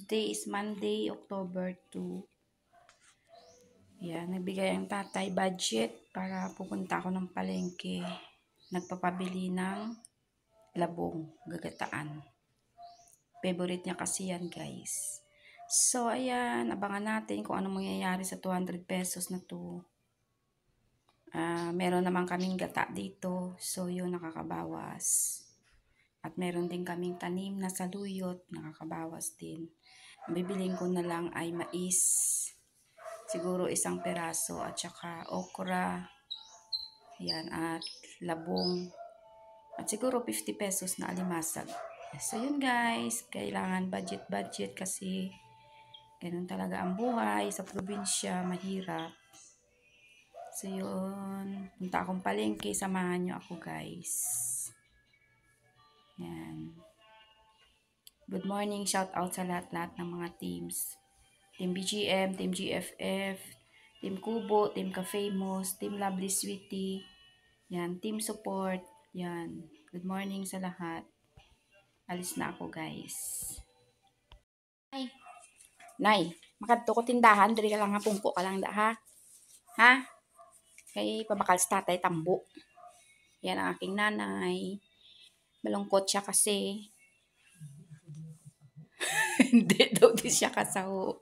Today is Monday, October 2. Yan, nagbigay ang tatay budget para pupunta ako ng palengke. Nagpapabili ng labong, gagataan. Favorite niya kasi yan, guys. So, ayan, abangan natin kung ano mangyayari sa 200 pesos na to. Meron naman kaming gata dito. So, yun, nakakabawas. At meron din kaming tanim na saluyot, nakakabawas din. Bibiling ko na lang ay mais. Siguro isang peraso at saka okra. Yan, at labong. At siguro 50 pesos na alimasag. So, yun guys. Kailangan budget kasi ganun talaga ang buhay sa probinsya. Mahirap. So, yun. Punta akong palengke. Samahan nyo ako guys. Yan. Good morning. Shout out sa lahat-lahat ng mga teams. Team BGM, Team GFF, Team Kubo, Team Ka-Famous, Team Lovely Sweetie. Yan. Team Support. Yan. Good morning sa lahat. Alis na ako guys. Nay, makadto ko tindahan. Dali ka lang ha. Pungko ka lang da ha. Ha? Kay pabakal sa tatay tambo. Yan ang aking nanay. Malungkot siya kasi. Hindi daw di siya kasaho.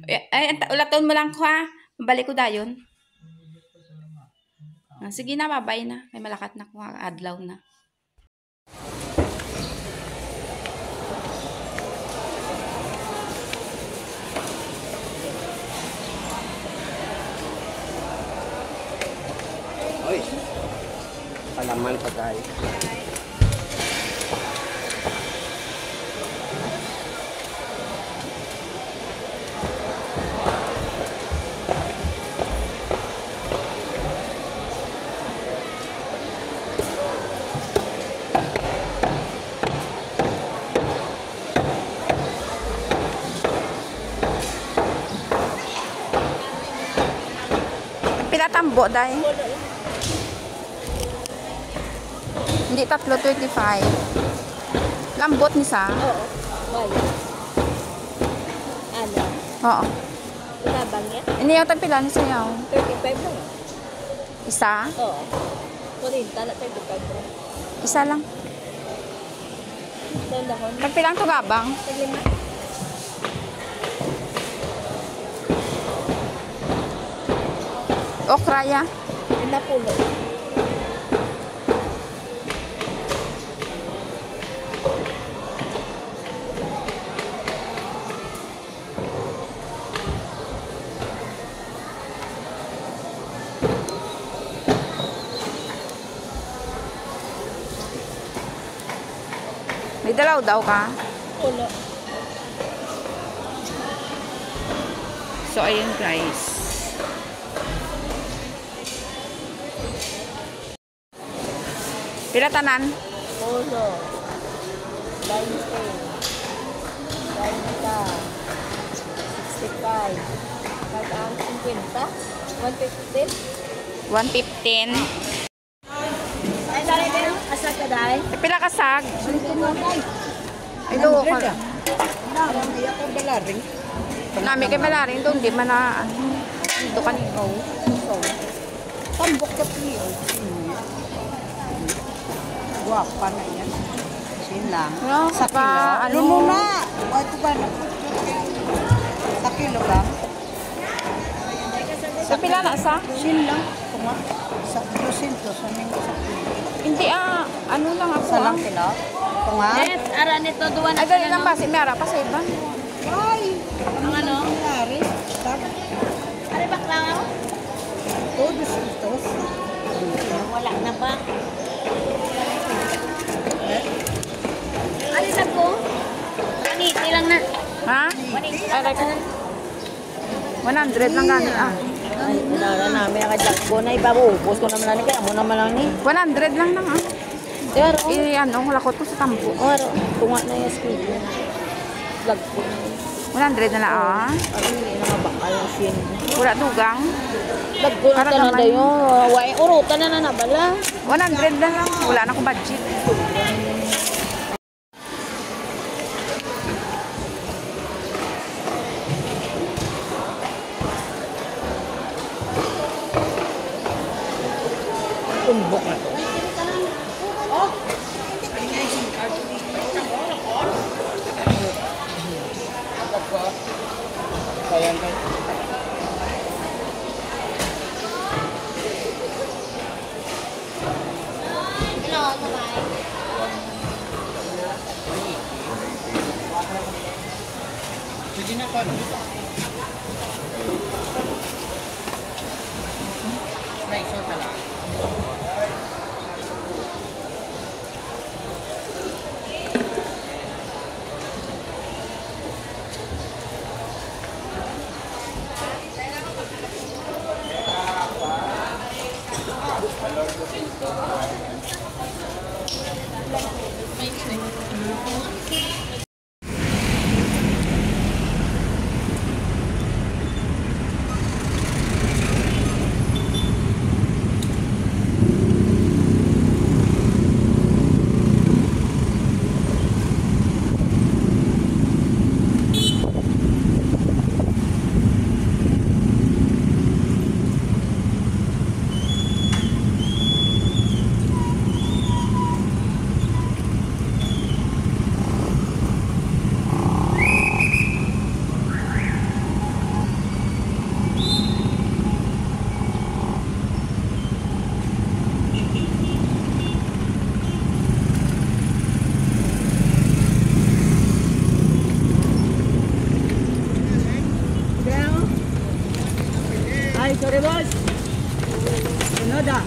Ay, ulaton mo lang ko ha. Mabalik ko dayon. Sige na, babay na. May malakat na ko ha. Adlaw na. Oy, palaman pa tayo. Pinatambo dahil. Hindi 3.25. Lambot ni sa? Oo. Bayan. Ano? Oo. Labang yan? Hindi yung tagpila ni sayaw. 35 lang. Isa? Oo. 40 na 35 lang. Isa lang. Dandahon. Tagpilang to gabang. Taglima. Okra ya. Napulo. May dalaw daw ka? Pulo. So, ayun guys. Pila tanan? Pulo. 20. 65. Pag-ang 50. 115. 115. Ay, dali din. Asa ka dahil? Pila kasag? Ay, luwa ka. Hindi ako balaring. Nami kay malaring doon. Di man na, ito kanino. Tambok ka piyo. Guwapa na yan. Silang. No, Sa saka, kilo. ano? Ano na? Ito ba na? Sa kilo ba? Sa pila na sa? Silang. Kuma. Sa 200. Sa ming sa kilo. Hindi ano lang ako. Sa lang kilo? Kunga? Net, ara nito duwan Ay, ganyan lang ba? Si Mara pa sa iba. Ay! Ang ano? Nangyari? Ari bakla ako? Oh, 200. Wala na ba? Ari na ko? Aniti lang na. Ha? Ay, like, 100 lang gani Ay, nara namin ang kadyak ko na ibabuhos ko naman lang kaya mo naman lang ni. 100 lang lang Pero, ano, lakot ko sa tampo. oro, tunga na yung speed. Vlog ko na yun. 100 na lang Ano hindi na mabakal yung sin. Wala dugang. Vlog ko na Para tanan naman. dayo. Wai, urutan na na nabala. 100 na lang. Wala na akong budget. tumbok na to. Sayang ka. Sige na pa. Nice, so pala. Ay, sorry boss. Sunod ah.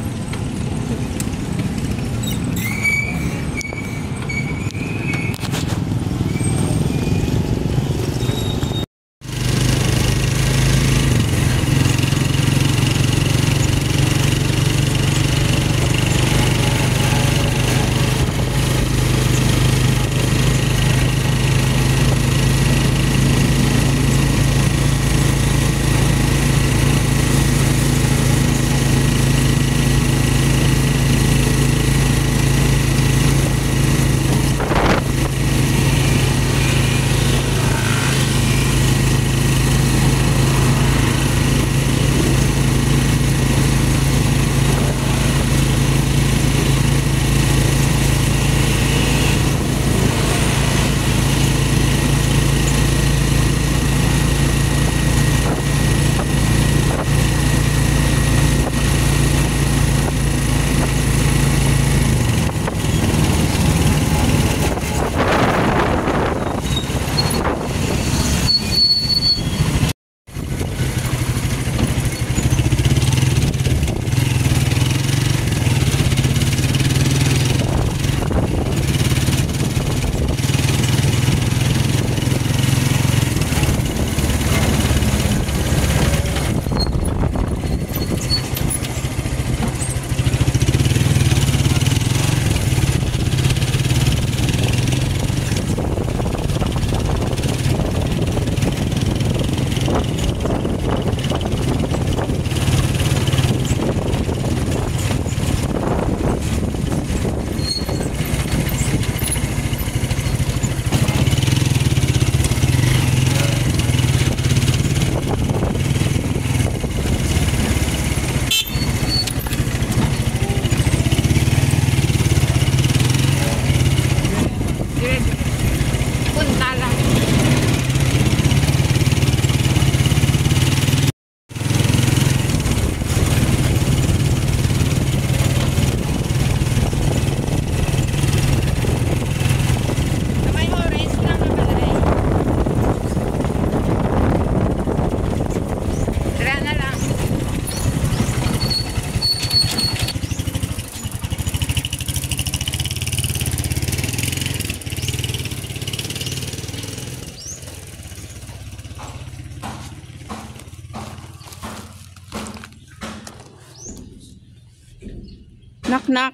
Knock knock.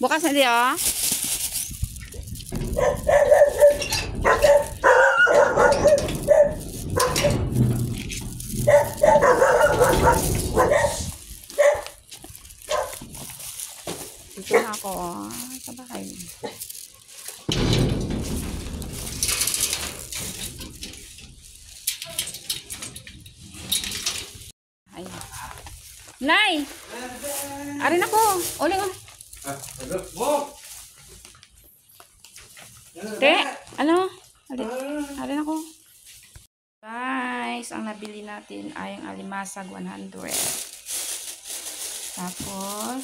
Bukas na di oh. Dito na ako. Sa bahay. Ayan. Nay! Arin ako. Uling ako. Te, ano? Arin ako. Guys, ang nabili natin ay ang alimasag 100. Tapos,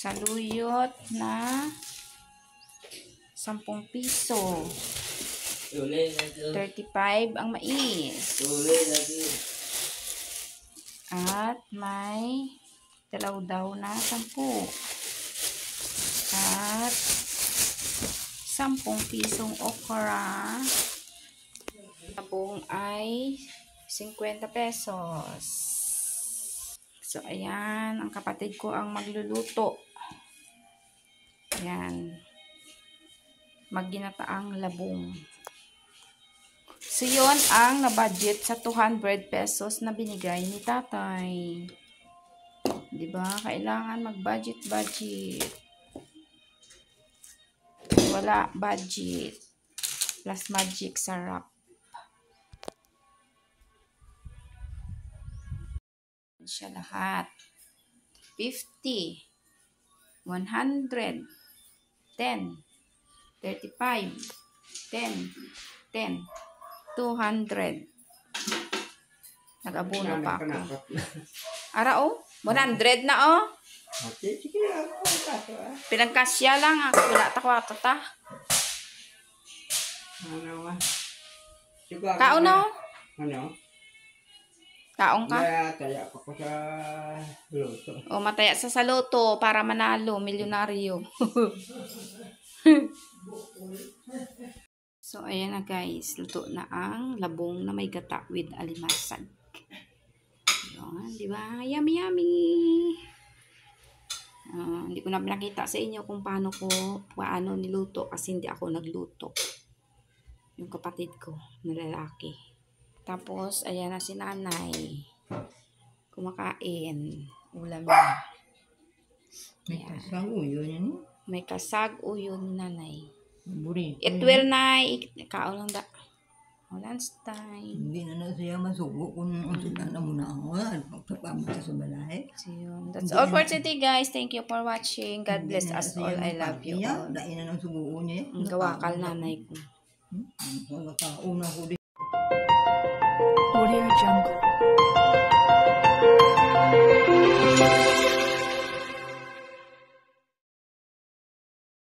saluyot na 10 piso. 35 ang mais. At may daw na 10. At 10 pisong okra. Sabong ay 50 pesos. So, ayan. Ang kapatid ko ang magluluto. Ayan. Magginataang labong. So, yun ang na-budget sa 200 pesos na binigay ni tatay. Diba? Kailangan mag-budget. Wala budget. Plus magic sarap. Siya lahat. 50. 100. 10. 35. 10. 10. 200. Nag-abono pa ako. Ara o? 100 na o? Pinagkasya lang. Wala takwato ta. Kaon na o? Kaon ka? Taya pa ko sa luto. O mataya sa saloto para manalo. Milyonaryo. So, ayan na guys. Luto na ang labong na may gata with alimasag. Yun, di ba? Yummy, yummy! Hindi ko na pinakita sa inyo kung paano niluto kasi hindi ako nagluto. Yung kapatid ko na lalaki. Tapos, ayan na si nanay. Kumakain. Ulam niya. May kasang uyo yan. May kasag uyo ni nanay. Burrito. It will na. Kaon lang da. Lunch time. Hindi na siya masugo kung sudan na muna ako. Pagpapamata sa balay. So, yun. That's all for today, guys. Thank you for watching. God bless us all. I love you all. Dahil na ng sugo niya. Ang gawakal nanay ko. Nakauna ko din. Audio Jungle.